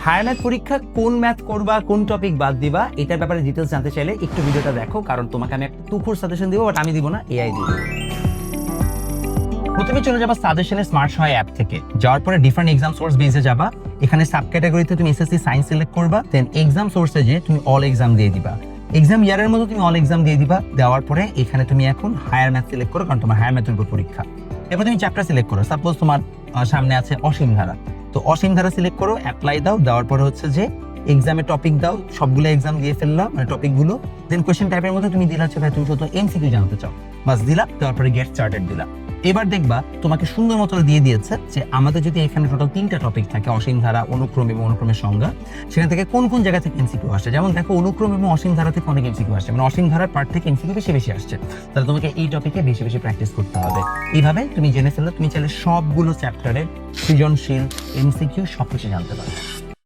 Higher math পরীক্ষা কোন math করবা, কোন টপিক বাদ দিবা, এটার ব্যাপারে ডিটেলস জানতে চাইলে একটু ভিডিওটা দেখো, কারণ তোমাকে আমি একটা তুখুর সাজেশন দিব, বাট আমি দিব না, এআই দিব। প্রথমে চলে যাবা সাজেশনে স্মার্ট সহায় অ্যাপ থেকে। যাওয়ার পরে ডিফারেন্ট এক্সাম সোর্স বেসে যাবা। এখানে সাব ক্যাটাগরিতে তুমি এসএসসি সায়েন্স সিলেক্ট করবা, দেন এক্সাম সোর্সে যে তুমি অল এক্সাম দিয়ে দিবা। এক্সাম ইয়ারের মতো তুমি অল এক্সাম দিয়ে দিবা। দেওয়ার পরে এখানে তুমি এখন হায়ার ম্যাথ সিলেক্ট করো, কারণ তোমার হায়ার ম্যাথের উপর পরীক্ষা। এরপর তুমি চ্যাপ্টার সিলেক্ট করো। সাপোজ তোমার সামনে আছে অসীম ধারা, তো অসীম ধারা সিলেক্ট করো, অ্যাপ্লাই দাও। দেওয়ার পরে হচ্ছে যে এক্সামে টপিক দাও, সবগুলো এক্সাম দিয়ে ফেললাম মানে টপিকগুলো। দেন কোয়েশ্চেন টাইপের মধ্যে তুমি দিলা হচ্ছে ভাই তুমি শুধু এমসিকিউ জানতে চাও, বাস দিলা। দেওয়ার পরে গেট স্টার্টেড দিলা। এবার দেখবা তোমাকে সুন্দর মতো দিয়ে দিয়েছে যে আমাদের যদি এখানে টোটাল 3টা টপিক থাকে, অসীম ধারা, অনুক্রম এবং অনুক্রমের সংজ্ঞা, সেখান থেকে কোন কোন জায়গা থেকে এমসিকিউ আসছে। যেমন দেখো অনুক্রম এবং অসীম ধারা থেকে অনেক এমসিকিউ আসছে, মানে অসীম ধারার পার্ট থেকে এমসিকিউ বেশি আসছে। তাহলে তোমাকে এই টপিকে বেশি প্র্যাকটিস করতে হবে। এইভাবে তুমি জেনে ফেললে তুমি চাইলে সবগুলো চ্যাপ্টারের সৃজনশীল, এমসিকিউ সবকিছু জানতে পারবে।